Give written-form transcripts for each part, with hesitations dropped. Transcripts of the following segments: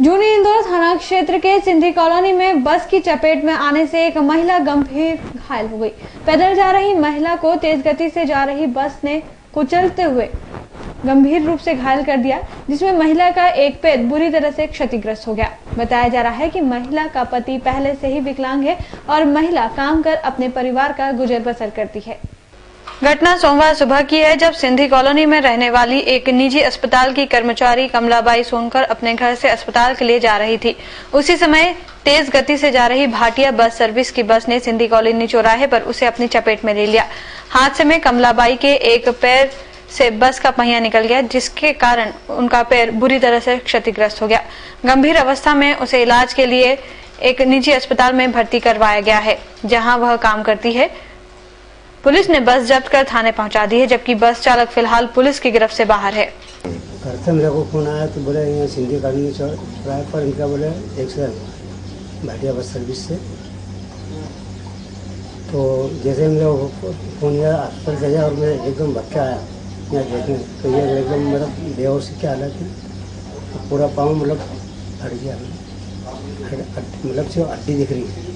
जूनी इंदौर थाना क्षेत्र के सिंधी कॉलोनी में बस की चपेट में आने से एक महिला गंभीर घायल हो गई। पैदल जा रही महिला को तेज गति से जा रही बस ने कुचलते हुए गंभीर रूप से घायल कर दिया, जिसमें महिला का एक पैर बुरी तरह से क्षतिग्रस्त हो गया। बताया जा रहा है कि महिला का पति पहले से ही विकलांग है और महिला काम कर अपने परिवार का गुजर बसर करती है। घटना सोमवार सुबह की है, जब सिंधी कॉलोनी में रहने वाली एक निजी अस्पताल की कर्मचारी कमलाबाई सोनकर अपने घर से अस्पताल के लिए जा रही थी। उसी समय तेज गति से जा रही भाटिया बस सर्विस की बस ने सिंधी कॉलोनी चौराहे पर उसे अपनी चपेट में ले लिया। हादसे में कमलाबाई के एक पैर से बस का पहिया निकल गया, जिसके कारण उनका पैर बुरी तरह से क्षतिग्रस्त हो गया। गंभीर अवस्था में उसे इलाज के लिए एक निजी अस्पताल में भर्ती करवाया गया है, जहां वह काम करती है। पुलिस ने बस जब्त कर थाने पहुंचा दी है, जबकि बस चालक फिलहाल पुलिस की गिरफ्त से बाहर है। घर से मेरे को फोन आया तो बोले यहाँ सिंधी कॉलोनी चौराहे पर इनका बोले एक्सीडेंट भाटिया बस सर्विस से। तो जैसे मेरे फोन किया अस्पताल से और मैं एकदम भटके आया यहाँ देखने, तो ये एकदम मेरा बेहोश की हालत है। तो पूरा पाँव मतलब फट गया, मतलब सिर्फ हड्डी दिख रही है।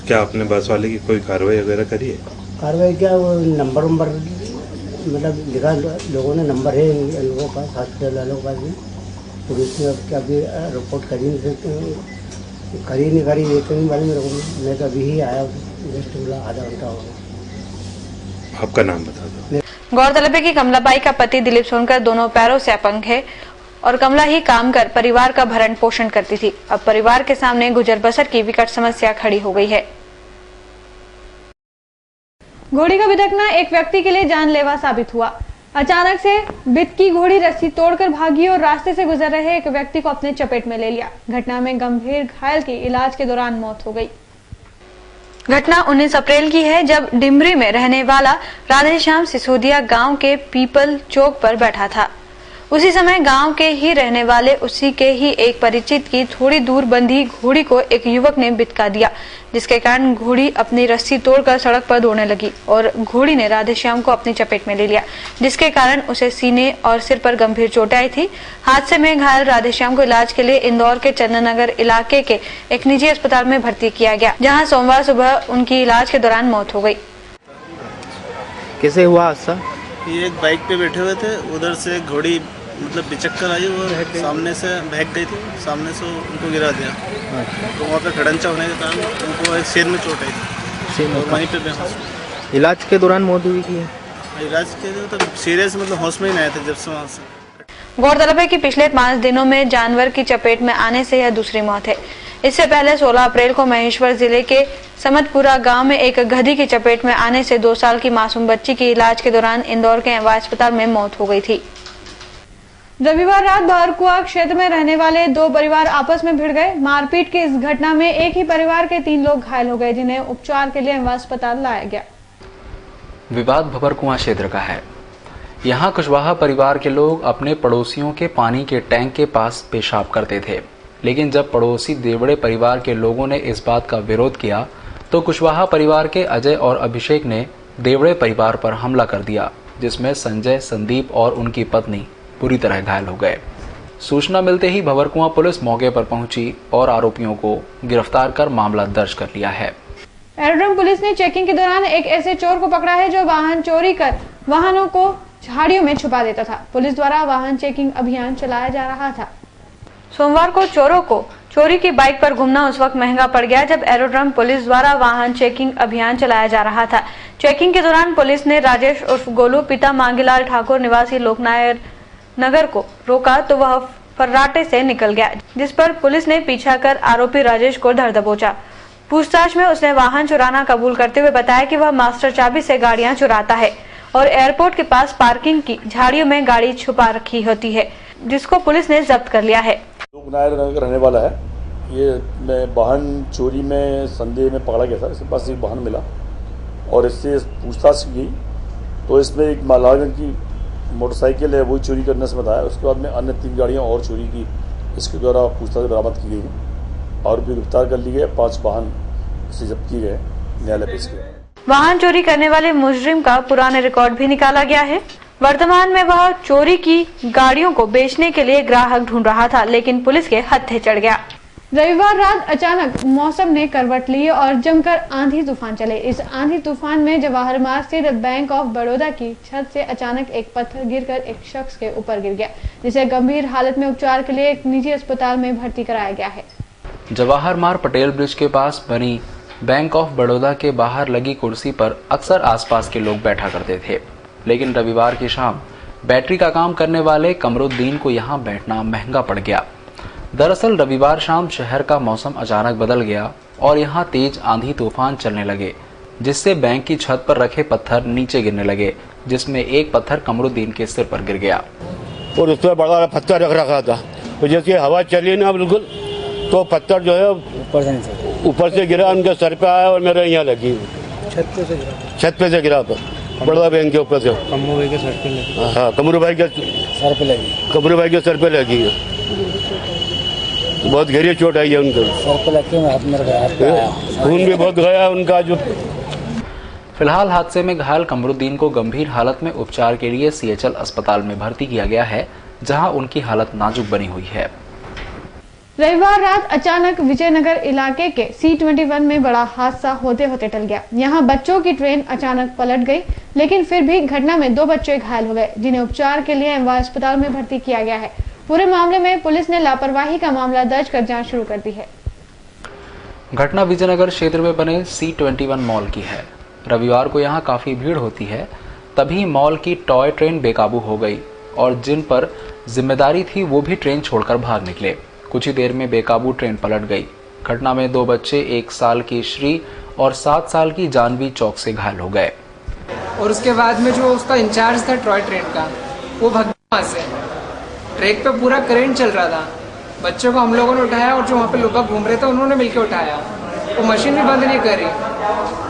क्या आपने बस वाले की कोई कार्रवाई वगैरह करी है? कार्रवाई क्या, वो नंबर मतलब लिखा, लोगों ने नंबर है इन लोगों का, हॉस्पिटल वालों के पास भी। पुलिस ने अब क्या अभी रिपोर्ट करी नहीं करी ये तो नहीं मालूम मेरे को। मैं तो अभी ही आया, जस्ट आधा घंटा हो गया। आपका नाम बता दो। गौरतलब है कि कमलाबाई का पति दिलीप सोनकर दोनों पैरों से अपंग है और कमला ही काम कर परिवार का भरण पोषण करती थी। अब परिवार के सामने गुजर बसर की विकट समस्या खड़ी हो गई है। घोड़ी का बिदकना एक व्यक्ति के लिए जानलेवा साबित हुआ। अचानक से बिदकी घोड़ी रस्सी तोड़कर भागी और रास्ते से गुजर रहे एक व्यक्ति को अपने चपेट में ले लिया। घटना में गंभीर घायल की इलाज के दौरान मौत हो गई। घटना 19 अप्रैल की है, जब डिमरी में रहने वाला राधेश्याम सिसोदिया गांव के पीपल चौक पर बैठा था। उसी समय गांव के ही रहने वाले उसी के ही एक परिचित की थोड़ी दूर बंधी घोड़ी को एक युवक ने बिदका दिया, जिसके कारण घोड़ी अपनी रस्सी तोड़कर सड़क पर दौड़ने लगी और घोड़ी ने राधेश्याम को अपनी चपेट में ले लिया, जिसके कारण उसे सीने और सिर पर गंभीर चोटें आई थी। हादसे में घायल राधेश्याम को इलाज के लिए इंदौर के चंदननगर इलाके के एक निजी अस्पताल में भर्ती किया गया, जहाँ सोमवार सुबह उनकी इलाज के दौरान मौत हो गई। कैसे हुआ हादसा? ये एक बाइक पे बैठे हुए थे, उधर से घोड़ी मतलब बिचक्कर आई और सामने से भाग गई थी, सामने से उनको गिरा दिया। तो वहाँ पे खड़ंचा होने के कारण उनको सिर में चोट आई थी और वहीं पे बेहोश। इलाज के दौरान मौत हुई थी? इलाज के लिए तो सीरियस मतलब होश में ही नहीं आए थे जब से वहाँ से। गौरतलब है कि पिछले 5 दिनों में जानवर की चपेट में आने से यह दूसरी मौत है। इससे पहले 16 अप्रैल को महेश्वर जिले के समतपुरा गांव में एक गधी की चपेट में आने से 2 साल की मासूम बच्ची की इलाज के दौरान इंदौर के एवा अस्पताल में मौत हो गई थी। रविवार रात बहरकुआ क्षेत्र में रहने वाले 2 परिवार आपस में भिड़ गए। मारपीट की इस घटना में एक ही परिवार के 3 लोग घायल हो गए, जिन्हें उपचार के लिए एवा अस्पताल लाया गया। विवाद भवरकुआ क्षेत्र का है। यहाँ कुशवाहा परिवार के लोग अपने पड़ोसियों के पानी के टैंक के पास पेशाब करते थे, लेकिन जब पड़ोसी देवड़े परिवार के लोगों ने इस बात का विरोध किया तो कुशवाहा परिवार के अजय और अभिषेक ने देवड़े परिवार पर हमला कर दिया, जिसमें संजय, संदीप और उनकी पत्नी बुरी तरह घायल हो गए। सूचना मिलते ही भवरकुआ पुलिस मौके पर पहुंची और आरोपियों को गिरफ्तार कर मामला दर्ज कर लिया है। एरोड्रम पुलिस ने चेकिंग के दौरान एक ऐसे चोर को पकड़ा है जो वाहन चोरी कर वाहनों को झाड़ियों में छुपा देता था। पुलिस द्वारा वाहन चेकिंग अभियान चलाया जा रहा था। सोमवार को चोरों को चोरी की बाइक पर घूमना उस वक्त महंगा पड़ गया, जब एरोड्रम पुलिस द्वारा वाहन चेकिंग अभियान चलाया जा रहा था। चेकिंग के दौरान पुलिस ने राजेश उर्फ गोलू पिता मांगीलाल ठाकुर निवासी लोकनायर नगर को रोका तो वह फर्राटे से निकल गया, जिस पर पुलिस ने पीछा कर आरोपी राजेश को धर दबोचा। पूछताछ में उसने वाहन चुराना कबूल करते हुए बताया कि वह मास्टर चाबी से गाड़ियां चुराता है और एयरपोर्ट के पास पार्किंग की झाड़ियों में गाड़ी छुपा रखी होती है, जिसको पुलिस ने जब्त कर लिया है। लोकनायर नगर रहने वाला है। ये वाहन चोरी में संदेह में पकड़ा गया था। इसके पास एक वाहन मिला और इससे पूछताछ की तो इसमें एक लाल की मोटरसाइकिल है, वही चोरी करने से बताया। उसके बाद में अन्य 3 गाड़ियां और चोरी की इसके द्वारा पूछताछ बरामद की गई है। आरोपी गिरफ्तार कर लिए गए, 5 वाहन से जब्त किए गए, न्यायालय पेश किए। वाहन चोरी करने वाले मुजरिम का पुराने रिकॉर्ड भी निकाला गया है। वर्तमान में वह चोरी की गाड़ियों को बेचने के लिए ग्राहक ढूंढ रहा था, लेकिन पुलिस के हत्थे चढ़ गया। रविवार रात अचानक मौसम ने करवट ली और जमकर आंधी तूफान चले। इस आंधी तूफान में जवाहर मार्ग स्थित बैंक ऑफ बड़ौदा की छत से अचानक एक पत्थर गिरकर एक शख्स के ऊपर गिर गया, जिसे गंभीर हालत में उपचार के लिए एक निजी अस्पताल में भर्ती कराया गया है। जवाहर मार्ग पटेल ब्रिज के पास बनी बैंक ऑफ बड़ौदा के बाहर लगी कुर्सी पर अक्सर आसपास के लोग बैठा करते थे, लेकिन रविवार की शाम बैटरी का काम करने वाले कमरुद्दीन को यहाँ बैठना महंगा पड़ गया। दरअसल रविवार शाम शहर का मौसम अचानक बदल गया और यहाँ तेज आंधी तूफान चलने लगे, जिससे बैंक की छत पर रखे पत्थर नीचे गिरने लगे, जिसमें एक पत्थर कमरुद्दीन के सिर पर गिर गया और उस पर बड़ा पत्थर रख रखा था। तो जैसे हवा चली ना बिल्कुल, तो पत्थर जो है ऊपर से गिरा, उनके सर पे आया और मेरे यहाँ लगी। छत पे से गिरा पर बड़ौदा बैंक के ऊपर से कमरू भाई के सर पे लगी। हाँ, कमरू भाई के सर पे लगी। कमरू भाई के सर पे लगी। बहुत गहरी चोट आई है उनको। सर पे लग के हाथ में गया, खून भी बहुत गया उनका। जो फिलहाल हादसे में घायल कमरुद्दीन को गंभीर हालत में उपचार के लिए CHL अस्पताल में भर्ती किया गया है, जहां उनकी हालत नाजुक बनी हुई है। रविवार रात अचानक विजयनगर इलाके के C21 में बड़ा हादसा होते होते टल गया। यहां बच्चों की ट्रेन अचानक पलट गई, लेकिन फिर भी घटना में 2 बच्चे घायल हो गए, जिन्हें उपचार के लिए एमवाय अस्पताल में भर्ती किया गया है। पूरे मामले में पुलिस ने लापरवाही का मामला दर्ज कर जांच शुरू कर दी है। घटना विजयनगर क्षेत्र में बने C21 मॉल की है। रविवार को यहां काफी भीड़ होती है, तभी मॉल की टॉय ट्रेन बेकाबू हो गई और जिन पर जिम्मेदारी थी वो भी ट्रेन छोड़कर भाग निकले। कुछ ही देर में बेकाबू ट्रेन पलट गई। घटना में 2 बच्चे 1 साल की श्री और 7 साल की जानवी चौक से घायल हो गए। और उसके बाद में जो उसका इंचार्ज था टॉय ट्रेन का, वो भाग वहाँ से। ट्रैक पे पूरा करंट चल रहा था। बच्चों को हम लोगों ने उठाया और जो वहाँ पे लोग घूम रहे थे उन्होंने मिलकर उठाया। वो मशीन भी बंद नहीं करी,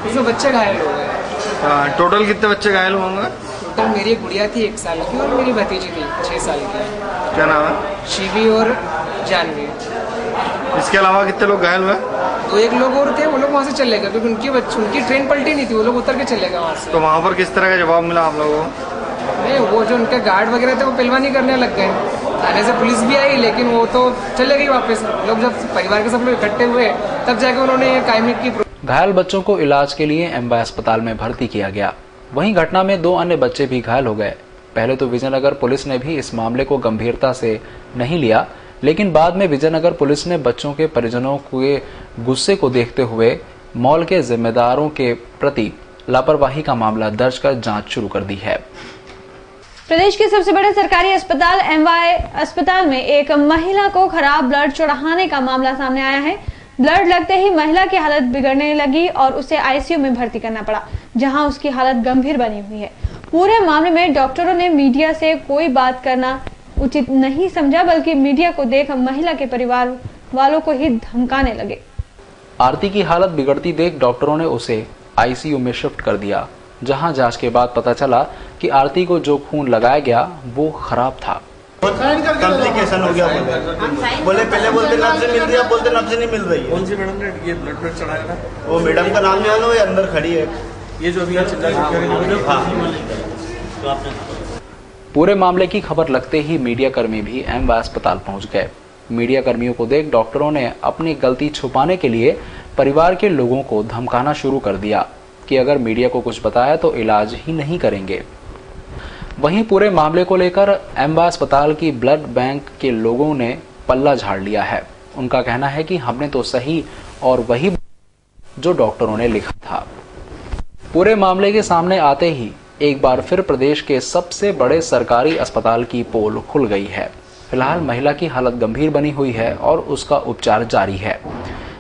उसमें बच्चे घायल हो गए। टोटल कितने बच्चे घायल होंगे? टोटल मेरी एक गुड़िया थी 1 साल की और मेरी भतीजी थी 6 साल की। क्या नाम है? शिवी और जानवी। इसके अलावा कितने लोग घायल हुए? 2-1 लोग और थे, वो लोग वहाँ से चले गए क्योंकि उनकी ट्रेन पलटी नहीं थी, वो लोग उतर के चले गए वहाँ से। तो वहाँ पर किस तरह का जवाब मिला आप लोगों को? नहीं, वो जो उनके गार्ड वगैरह थे वो पहलवानी करने लग गए। थाने से पुलिस भी आई, लेकिन वो तो चले गई वापस। लोग जब परिवार के सब लोग इकट्ठे हुए तब जाकर उन्होंने ये कायमी की। घायल बच्चों को इलाज के लिए एमवाय अस्पताल में भर्ती किया गया। वहीं घटना में 2 अन्य बच्चे भी घायल हो गए। पहले तो विजयनगर पुलिस ने भी इस मामले को गंभीरता से नहीं लिया, लेकिन बाद में विजयनगर पुलिस ने बच्चों के परिजनों के गुस्से को देखते हुए मॉल के जिम्मेदारों के प्रति लापरवाही का मामला दर्ज कर जांच शुरू कर दी है। प्रदेश के सबसे बड़े सरकारी अस्पताल एमवाय अस्पताल में एक महिला को खराब ब्लड चढ़ाने का मामला सामने आया है। ब्लड लगते ही महिला की हालत बिगड़ने लगी और उसे आईसीयू में भर्ती करना पड़ा, जहां उसकी हालत गंभीर बनी हुई है। पूरे मामले में डॉक्टरों ने मीडिया से कोई बात करना उचित नहीं समझा, बल्कि मीडिया को देख महिला के परिवार वालों को ही धमकाने लगे। आरती की हालत बिगड़ती देख डॉक्टरों ने उसे आईसीयू में शिफ्ट कर दिया, जहां जांच के बाद पता चला कि आरती को जो खून लगाया गया वो खराब था। कॉम्प्लिकेशन हो गया बोले पहले बोलते नब्ज मिल रही है, बोलते नब्ज नहीं मिल रही है। कौन सी मैडम ने ये ब्लड चढ़ाया था? वो मैडम का नाम नहीं है, अंदर खड़ी है। ये जो अभी पूरे मामले की खबर लगते ही मीडिया कर्मी भी एमवाय अस्पताल पहुंच गए। मीडिया कर्मियों को देख डॉक्टरों ने अपनी गलती छुपाने के लिए परिवार के लोगों को धमकाना शुरू कर दिया कि अगर मीडिया को कुछ बताया तो इलाज ही नहीं करेंगे। वहीं पूरे मामले को लेकर एमवाय अस्पताल की ब्लड बैंक के लोगों ने पल्ला झाड़ लिया है। उनका कहना है कि हमने तो सही और वही जो डॉक्टरों ने लिखा था। पूरे मामले के सामने आते ही एक बार फिर प्रदेश के सबसे बड़े सरकारी अस्पताल की पोल खुल गई है। फिलहाल महिला की हालत गंभीर बनी हुई है और उसका उपचार जारी है।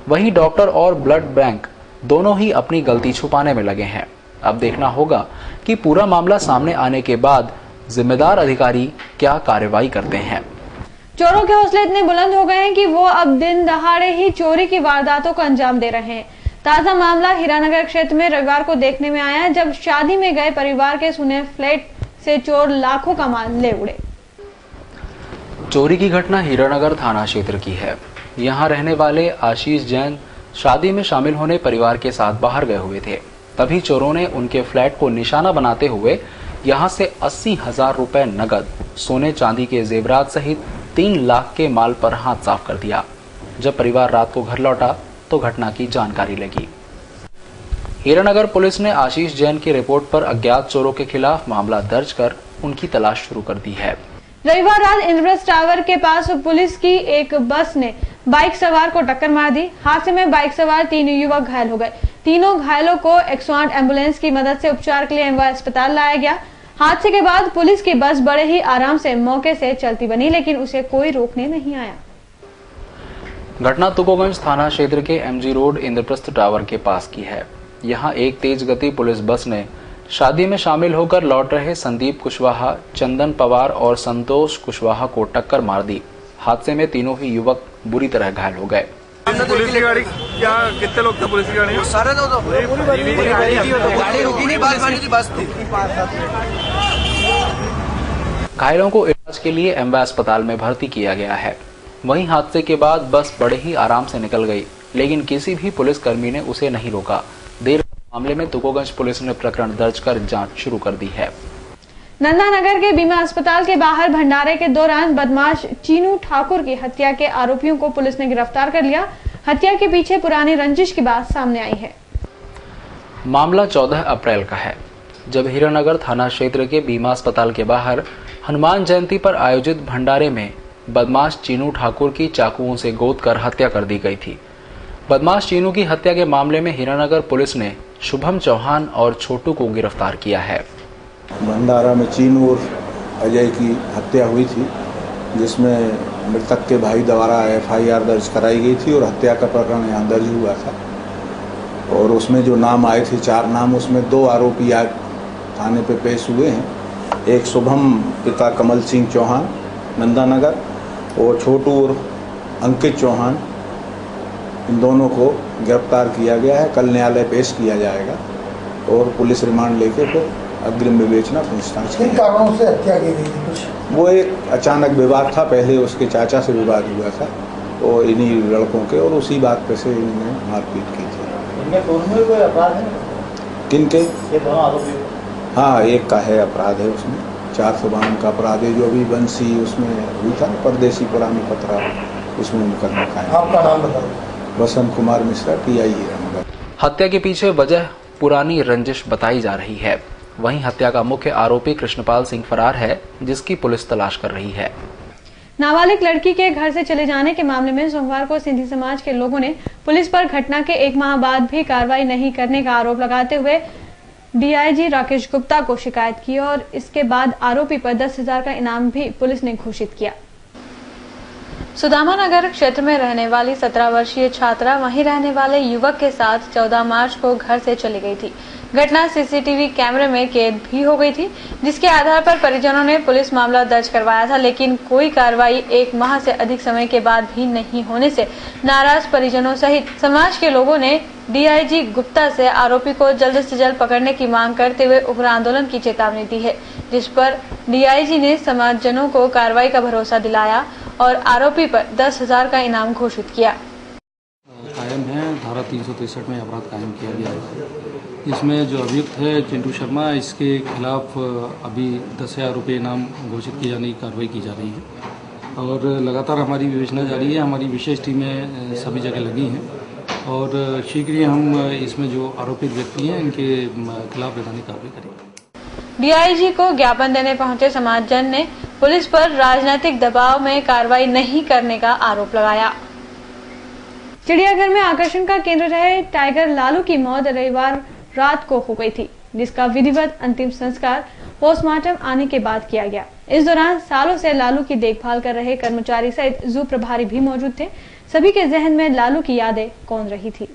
वहीं डॉक्टर और ब्लड बैंक दोनों ही अपनी गलती छुपाने में लगे हैं। अब देखना होगा कि पूरा मामला सामने आने के बाद जिम्मेदार अधिकारी क्या कार्रवाई करते हैं। चोरों के हौसले इतने बुलंद हो गए हैं कि वो अब दिन दहाड़े ही चोरी की वारदातों को अंजाम दे रहे हैं। ताजा मामला हीरानगर क्षेत्र में रविवार को देखने में आया, जब शादी में गए परिवार के सुने फ्लैट से चोर लाखों का माल ले उड़े। चोरी की घटना हीरानगर थाना क्षेत्र की है। यहाँ रहने वाले आशीष जैन शादी में शामिल होने परिवार के साथ बाहर गए हुए थे। तभी चोरों ने उनके फ्लैट को निशाना बनाते हुए यहाँ से 80,000 रुपए नगद, सोने चांदी के जेवरात सहित 3 लाख के माल पर हाथ साफ कर दिया। जब परिवार रात को घर लौटा तो घटना की जानकारी लगी। हीरानगर पुलिस ने आशीष जैन की रिपोर्ट पर अज्ञात चोरों के खिलाफ मामला दर्ज कर उनकी तलाश शुरू कर दी है। रविवार रात इंद्रप्रस्थ टावर के पास पुलिस की एक बस ने बाइक सवार को टक्कर मार दी। हादसे में बाइक सवार 3 युवक घायल हो गए। तीनों घायलों को 108 एम्बुलेंस की मदद से उपचार के लिए एमवा अस्पताल लाया गया। हादसे के बाद पुलिस की बस बड़े ही आराम से मौके से चलती बनी, लेकिन उसे कोई रोकने नहीं आया। घटना तुकोगंज थाना क्षेत्र के एमजी रोड इंद्रप्रस्थ टावर के पास की है। यहाँ एक तेज गति पुलिस बस ने शादी में शामिल होकर लौट रहे संदीप कुशवाहा, चंदन पवार और संतोष कुशवाहा को टक्कर मार दी। हादसे में तीनों ही युवक बुरी तरह घायल हो गए। पुलिस की गाड़ी क्या, कितने लोग थे पुलिस की गाड़ी में? सारे तो गाड़ी रुकी नहीं, बस थी। घायलों को इलाज के लिए एमवा अस्पताल में भर्ती किया गया है। वहीं हादसे के बाद बस बड़े ही आराम से निकल गई, लेकिन किसी भी पुलिसकर्मी ने उसे नहीं रोका। देर मामले में तुकोगंज पुलिस ने प्रकरण दर्ज कर जांच शुरू कर दी है। नंदानगर के बीमा अस्पताल के बाहर भंडारे के दौरान बदमाश चीनू ठाकुर की हत्या के आरोपियों को पुलिस ने गिरफ्तार कर लिया। हत्या के पीछे पुरानी रंजिश की बात सामने आई है। मामला 14 अप्रैल का है, जब हीरानगर थाना क्षेत्र के बीमा अस्पताल के बाहर हनुमान जयंती पर आयोजित भंडारे में बदमाश चीनू ठाकुर की चाकुओं से गोद कर हत्या कर दी गई थी। बदमाश चीनू की हत्या के मामले में हीरानगर पुलिस ने शुभम चौहान और छोटू को गिरफ्तार किया है। भंडारा में चीनू और अजय की हत्या हुई थी, जिसमें मृतक के भाई द्वारा FIR दर्ज कराई गई थी और हत्या का प्रकरण यहाँ दर्ज हुआ था। और उसमें जो नाम आए थे, 4 नाम, उसमें 2 आरोपी आज थाने पे पेश हुए हैं। एक शुभम पिता कमल सिंह चौहान नंदानगर और छोटू और अंकित चौहान, इन दोनों को गिरफ्तार किया गया है। कल न्यायालय पेश किया जाएगा और पुलिस रिमांड लेके फिर अग्रिम विवेचना पूछताछ। किन कारणों से हत्या की गई थी? कुछ वो एक अचानक विवाद था, पहले उसके चाचा से विवाद हुआ था और इन्हीं लड़कों के, और उसी बात पे से इन्होंने मारपीट की थी। इनमें दोनों में कोई अपराध है? किनके? ये दोनों आरोपी। हाँ, एक का है अपराध है, उसमें 452 का अपराध है, जो अभी बंसी उसमें हुई था, परदेसी पुरानी पत्रा, उसमें मुकदमा कायम। आपका नाम बताओ? वसंत कुमार मिश्रा, TI हीरानगर। हत्या के पीछे वजह पुरानी रंजिश बताई जा रही है। वहीं हत्या का मुख्य आरोपी कृष्णपाल सिंह फरार है, जिसकी पुलिस तलाश कर रही है। नाबालिग लड़की के घर से चले जाने के मामले में सोमवार को सिंधी समाज के लोगों ने पुलिस पर घटना के 1 माह बाद भी कार्रवाई नहीं करने का आरोप लगाते हुए DIG राकेश गुप्ता को शिकायत की और इसके बाद आरोपी पर 10,000 का इनाम भी पुलिस ने घोषित किया। सुदामा नगर क्षेत्र में रहने वाली 17 वर्षीय छात्रा वहीं रहने वाले युवक के साथ 14 मार्च को घर से चली गई थी। घटना CCTV कैमरे में कैद भी हो गई थी, जिसके आधार पर परिजनों ने पुलिस मामला दर्ज करवाया था, लेकिन कोई कार्रवाई 1 माह से अधिक समय के बाद भी नहीं होने से नाराज परिजनों सहित समाज के लोगों ने DIG गुप्ता से आरोपी को जल्द से जल्द पकड़ने की मांग करते हुए उग्र आंदोलन की चेतावनी दी है, जिस पर DIG ने समाजजनों को कार्रवाई का भरोसा दिलाया और आरोपी पर 10,000 का इनाम घोषित किया। कायम है, धारा 363 में अपराध कायम किया गया है। इसमें जो अभियुक्त है चिंटू शर्मा, इसके खिलाफ अभी 10,000 रुपये इनाम घोषित किए जाने की कार्रवाई की जा रही है और लगातार हमारी विवेचना जारी है। हमारी विशेष टीमें सभी जगह लगी हैं और शीघ्र ही हम इसमें जो आरोपित व्यक्ति हैं इनके खिलाफ वैधानिक कार्रवाई करेंगे। DIG को ज्ञापन देने पहुंचे समाजजन ने पुलिस पर राजनीतिक दबाव में कार्रवाई नहीं करने का आरोप लगाया। चिड़ियाघर में आकर्षण का केंद्र रहे टाइगर लालू की मौत रविवार रात को हो गई थी, जिसका विधिवत अंतिम संस्कार पोस्टमार्टम आने के बाद किया गया। इस दौरान सालों से लालू की देखभाल कर रहे कर्मचारी सहित जू प्रभारी भी मौजूद थे। सभी के जहन में लालू की यादें कौन रही थी।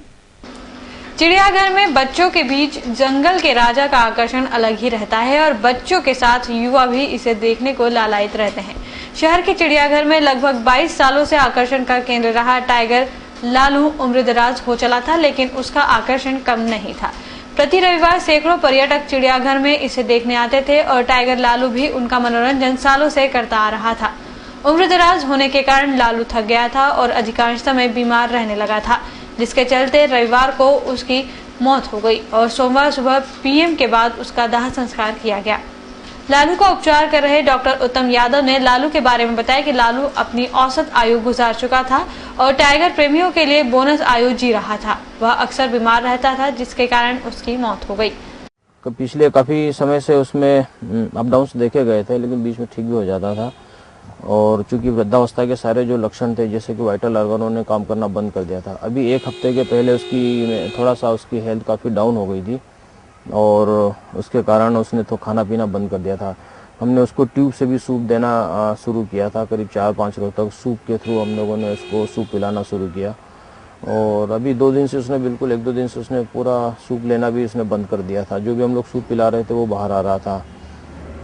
चिड़ियाघर में बच्चों के बीच जंगल के राजा का आकर्षण अलग ही रहता है और बच्चों के साथ युवा भी इसे देखने को लालायित रहते हैं। शहर के चिड़ियाघर में लगभग 22 सालों से आकर्षण का केंद्र रहा टाइगर लालू उम्रदराज हो चला था, लेकिन उसका आकर्षण कम नहीं था। प्रति रविवार सैकड़ों पर्यटक चिड़ियाघर में इसे देखने आते थे और टाइगर लालू भी उनका मनोरंजन सालों से करता आ रहा था। उम्रदराज होने के कारण लालू थक गया था और अधिकांश समय बीमार रहने लगा था, जिसके चलते रविवार को उसकी मौत हो गई और सोमवार सुबह PM के बाद उसका दाह संस्कार किया गया। लालू का उपचार कर रहे डॉक्टर उत्तम यादव ने लालू के बारे में बताया कि लालू अपनी औसत आयु गुजार चुका था और टाइगर प्रेमियों के लिए बोनस आयु जी रहा था। वह अक्सर बीमार रहता था जिसके कारण उसकी मौत हो गई। पिछले काफ़ी समय से उसमें अप डाउन्स देखे गए थे, लेकिन बीच में ठीक भी हो जाता था। और चूंकि वृद्धावस्था के सारे जो लक्षण थे, जैसे कि वाइटल ऑर्गनों ने काम करना बंद कर दिया था। अभी एक हफ्ते के पहले उसकी थोड़ा सा उसकी हेल्थ काफ़ी डाउन हो गई थी और उसके कारण उसने तो खाना पीना बंद कर दिया था। हमने उसको ट्यूब से भी सूप देना शुरू किया था। करीब 4-5 रोज तक सूप के थ्रू हम लोगों ने उसको सूप पिलाना शुरू किया। और अभी 2 दिन से उसने बिल्कुल 1-2 दिन से उसने पूरा सूप लेना भी उसने बंद कर दिया था। जो भी हम लोग सूप पिला रहे थे वो बाहर आ रहा था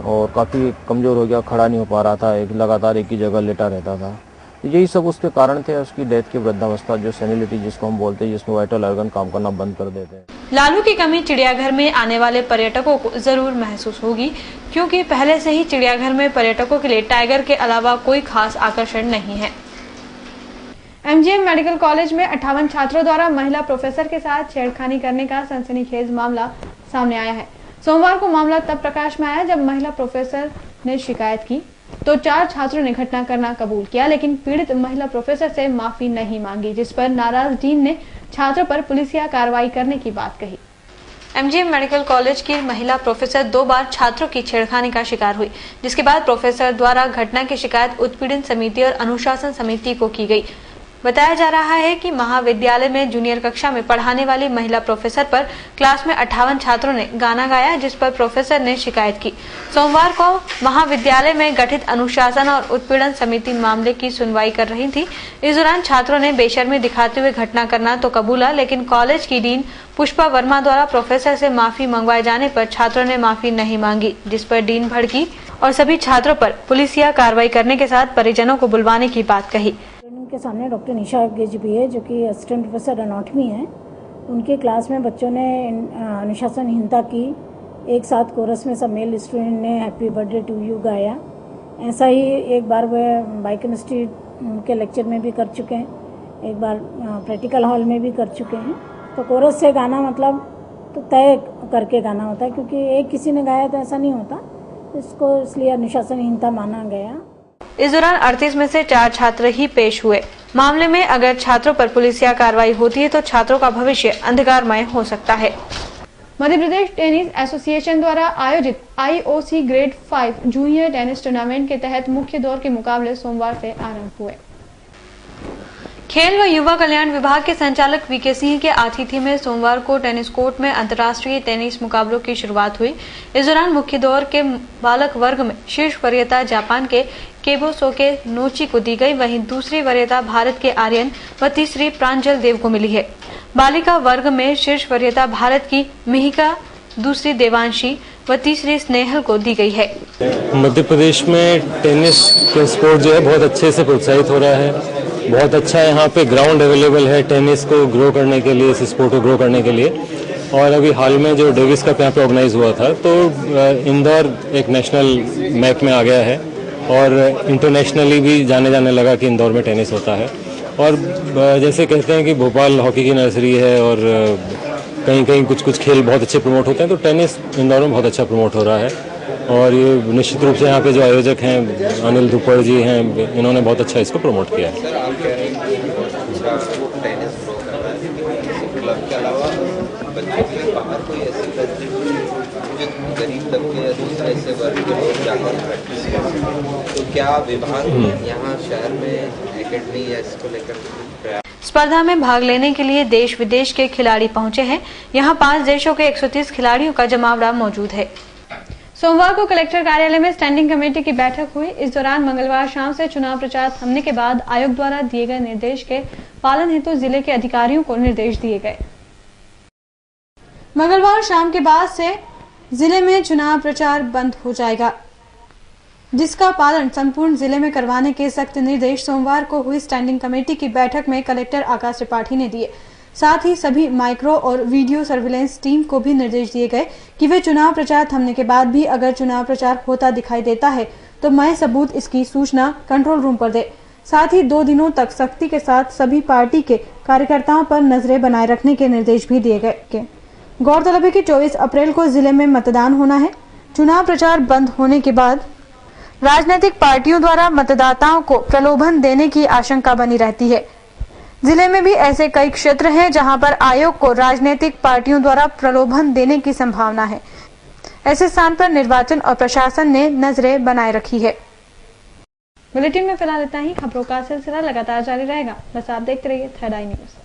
और काफ़ी कमज़ोर हो गया, खड़ा नहीं हो पा रहा था, लगातार एक ही जगह लेटा रहता था। यही सब उसके कारण थे, उसकी डेथ की वृद्धावस्था, जो सेनिलिटी जिसको हम बोलते हैं, जिसमें वाइटल ऑर्गन काम करना बंद कर देते हैं। लालू की कमी चिड़ियाघर में आने वाले पर्यटकों को जरूर महसूस होगी, क्योंकि पहले से ही चिड़ियाघर में पर्यटकों के लिए टाइगर के अलावा कोई खास आकर्षण नहीं है। एमजीएम मेडिकल कॉलेज में 58 छात्रों द्वारा महिला प्रोफेसर के साथ छेड़खानी करने का सनसनीखेज मामला सामने आया है। सोमवार को मामला तब प्रकाश में आया जब महिला प्रोफेसर ने शिकायत की तो 4 छात्रों ने घटना करना कबूल किया, लेकिन पीड़ित महिला प्रोफेसर से माफी नहीं मांगी, जिस पर नाराज डीन ने छात्रों पर पुलिसिया कार्रवाई करने की बात कही। एमजीएम मेडिकल कॉलेज की महिला प्रोफेसर 2 बार छात्रों की छेड़खानी का शिकार हुई, जिसके बाद प्रोफेसर द्वारा घटना की शिकायत उत्पीड़न समिति और अनुशासन समिति को की गई। बताया जा रहा है कि महाविद्यालय में जूनियर कक्षा में पढ़ाने वाली महिला प्रोफेसर पर क्लास में 58 छात्रों ने गाना गाया, जिस पर प्रोफेसर ने शिकायत की। सोमवार को महाविद्यालय में गठित अनुशासन और उत्पीड़न समिति मामले की सुनवाई कर रही थी। इस दौरान छात्रों ने बेशर्मी दिखाते हुए घटना करना तो कबूला, लेकिन कॉलेज की डीन पुष्पा वर्मा द्वारा प्रोफेसर से माफी मंगवाए जाने पर छात्रों ने माफी नहीं मांगी, जिस पर डीन भड़की और सभी छात्रों पर पुलिसिया कार्रवाई करने के साथ परिजनों को बुलवाने की बात कही। के सामने डॉक्टर निशा गेज भी है, जो कि असिस्टेंट प्रोफेसर एनाटॉमी है। उनके क्लास में बच्चों ने अनुशासनहीनता की। एक साथ कोरस में सब मेल स्टूडेंट ने हैप्पी बर्थडे टू यू गाया। ऐसा ही एक बार वह बायोकेमिस्ट्री के लेक्चर में भी कर चुके हैं, एक बार प्रैक्टिकल हॉल में भी कर चुके हैं। तो कोरस से गाना मतलब तो तय करके गाना होता है, क्योंकि एक किसी ने गाया तो ऐसा नहीं होता, इसको इसलिए अनुशासनहीनता माना गया। इस दौरान 38 में से 4 छात्र ही पेश हुए। मामले में अगर छात्रों पर पुलिसिया कार्रवाई होती है तो छात्रों का भविष्य अंधकारमय हो सकता है। मध्य प्रदेश टेनिस एसोसिएशन द्वारा आयोजित IOC grade 5 junior tennis tournament के तहत मुख्य दौर के मुकाबले सोमवार से आरंभ हुए। खेल व युवा कल्याण विभाग के संचालक वीके सिंह के आतिथ्य में सोमवार को टेनिस कोर्ट में अंतर्राष्ट्रीय टेनिस मुकाबलों की शुरुआत हुई। इस दौरान मुख्य दौर के बालक वर्ग में शीर्ष वरीयता जापान के केबोसोके नोची को दी गई, वहीं दूसरी वरीयता भारत के आर्यन व तीसरी प्रांजल देव को मिली है। बालिका वर्ग में शीर्ष वरीयता भारत की मिहिका, दूसरी देवांशी व तीसरी स्नेहल को दी गई है। मध्य प्रदेश में टेनिस का स्पोर्ट जो है बहुत अच्छे से प्रोत्साहित हो रहा है। बहुत अच्छा यहाँ पे ग्राउंड अवेलेबल है टेनिस को ग्रो करने के लिए, इस स्पोर्ट को ग्रो करने के लिए। और अभी हाल में जो डेविस कप यहाँ पे ऑर्गेनाइज हुआ था, तो इंदौर एक नेशनल मैप में आ गया है और इंटरनेशनली भी जाने लगा कि इंदौर में टेनिस होता है। और जैसे कहते हैं कि भोपाल हॉकी की नर्सरी है और कहीं कुछ खेल बहुत अच्छे प्रमोट होते हैं, तो टेनिस इंदौर में बहुत अच्छा प्रमोट हो रहा है। और ये निश्चित रूप से यहाँ पे जो आयोजक हैं अनिल दुप्पड़ जी हैं, इन्होंने बहुत अच्छा इसको प्रमोट किया है। तो क्या विभाग यहाँ शहर में एकेडमी या इसको लेकर स्पर्धा में भाग लेने के लिए देश विदेश के खिलाड़ी पहुंचे हैं। यहाँ 5 देशों के 130 खिलाड़ियों का जमावड़ा मौजूद है। सोमवार को कलेक्टर कार्यालय में स्टैंडिंग कमेटी की बैठक हुई। इस दौरान मंगलवार शाम से चुनाव प्रचार थमने के बाद आयोग द्वारा दिए गए निर्देश के पालन हेतु जिले के अधिकारियों को निर्देश दिए गए। मंगलवार शाम के बाद से जिले में चुनाव प्रचार बंद हो जाएगा, जिसका पालन संपूर्ण जिले में करवाने के सख्त निर्देश सोमवार को हुई स्टैंडिंग कमेटी की बैठक में कलेक्टर आकाश त्रिपाठी ने दिए। साथ ही सभी माइक्रो और वीडियो सर्विलेंस टीम को भी निर्देश दिए गए कि वे चुनाव प्रचार थमने के बाद भी अगर चुनाव प्रचार होता दिखाई देता है तो मैं सबूत इसकी सूचना कंट्रोल रूम पर दे। साथ ही 2 दिनों तक सख्ती के साथ सभी पार्टी के कार्यकर्ताओं पर नजरें बनाए रखने के निर्देश भी दिए गए। गौरतलब है कि 24 अप्रैल को जिले में मतदान होना है। चुनाव प्रचार बंद होने के बाद राजनीतिक पार्टियों द्वारा मतदाताओं को प्रलोभन देने की आशंका बनी रहती है। जिले में भी ऐसे कई क्षेत्र हैं जहां पर आयोग को राजनीतिक पार्टियों द्वारा प्रलोभन देने की संभावना है। ऐसे स्थान पर निर्वाचन और प्रशासन ने नजरें बनाए रखी है। बुलेटिन में फिलहाल इतना ही। खबरों का सिलसिला लगातार जारी रहेगा, बस आप देखते रहिए थर्ड आई न्यूज।